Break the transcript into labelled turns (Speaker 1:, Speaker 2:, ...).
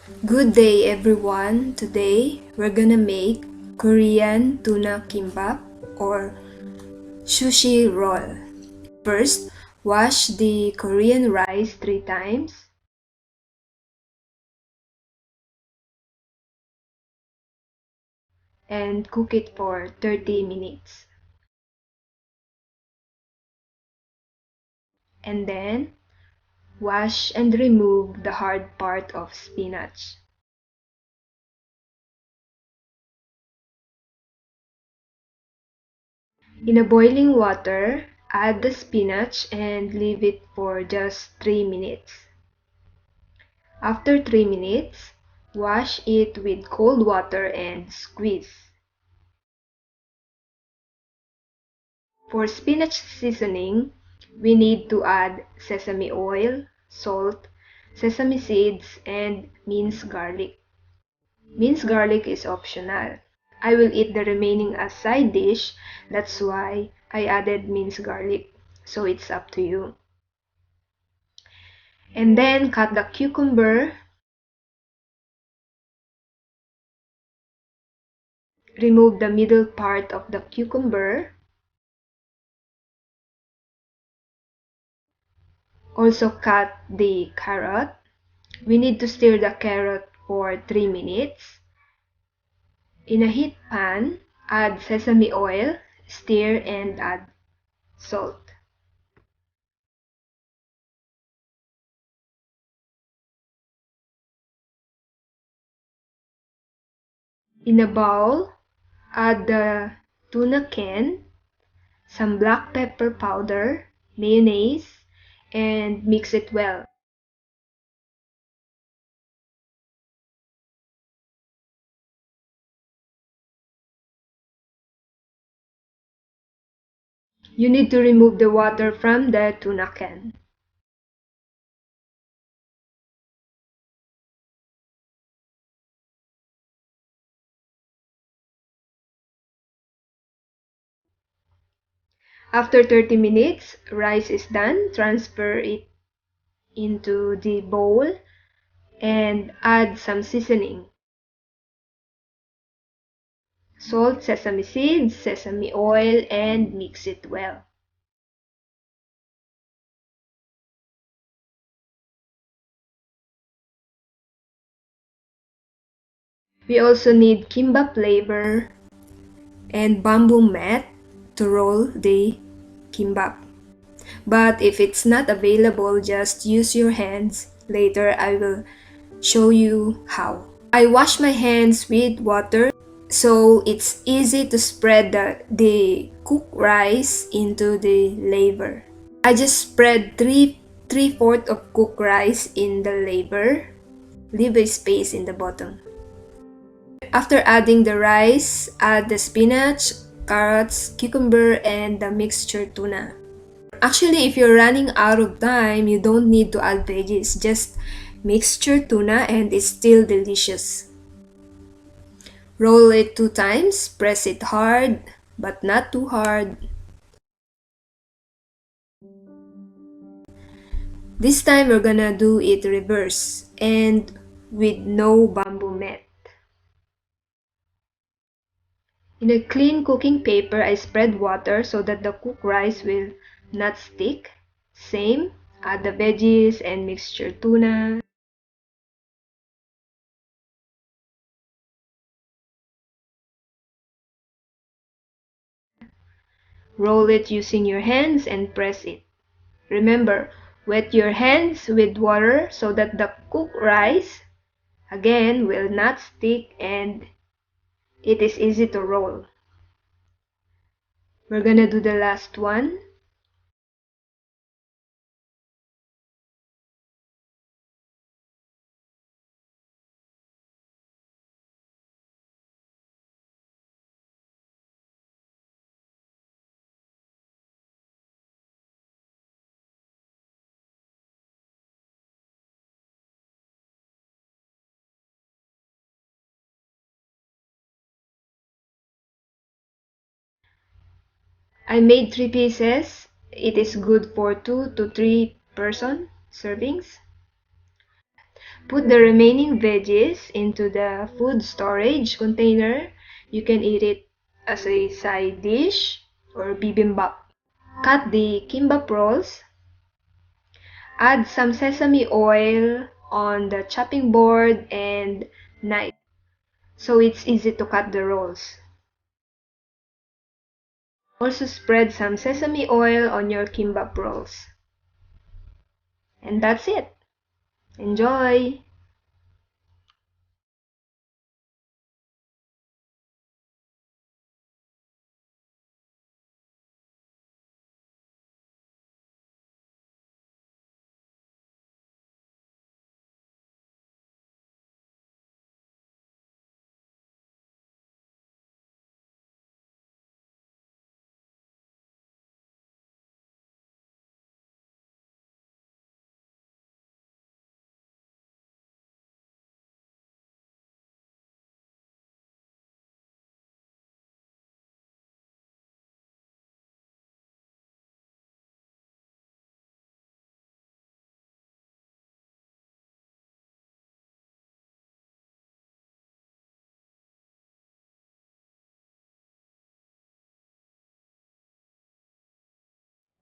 Speaker 1: Good day everyone. Today we're gonna make Korean tuna kimbap or sushi roll. First, wash the Korean rice 3 times. And cook it for 30 minutes. And then, wash and remove the hard part of spinach. In a boiling water, add the spinach and leave it for just 3 minutes. After 3 minutes, wash it with cold water and squeeze. For spinach seasoning, we need to add sesame oil, salt, sesame seeds, and minced garlic. Minced garlic is optional. I will eat the remaining as side dish, that's why I added minced garlic. So it's up to you. And then cut the cucumber. Remove the middle part of the cucumber. Also cut the carrot. We need to stir the carrot for 3 minutes. In a heat pan, add sesame oil, stir and add salt. In a bowl, add the tuna can, some black pepper powder, mayonnaise, and mix it well. You need to remove the water from the tuna can. After 30 minutes, rice is done. Transfer it into the bowl and add some seasoning. Salt, sesame seeds, sesame oil, and mix it well. We also need kimbap laver and bamboo mat to roll the kimbap. But if it's not available, just use your hands. Later I will show you how. I wash my hands with water so it's easy to spread the cooked rice into the laver. I just spread 3/4 of cooked rice in the laver. Leave a space in the bottom. After adding the rice, add the spinach, carrots, cucumber, and the mixture tuna. Actually, if you're running out of time, you don't need to add veggies. Just mixture tuna and it's still delicious. Roll it 2 times, press it hard, but not too hard. This time we're gonna do it reverse and with no bamboo mat. In a clean cooking paper, I spread water so that the cooked rice will not stick. Same, add the veggies and mixture tuna. Roll it using your hands and press it. Remember, wet your hands with water so that the cooked rice, again, will not stick and it is easy to roll. We're gonna do the last one. I made 3 pieces. It is good for 2 to 3 person servings. Put the remaining veggies into the food storage container. You can eat it as a side dish or bibimbap. Cut the kimbap rolls. Add some sesame oil on the chopping board and knife so it's easy to cut the rolls. Also spread some sesame oil on your kimbap rolls. And that's it. Enjoy!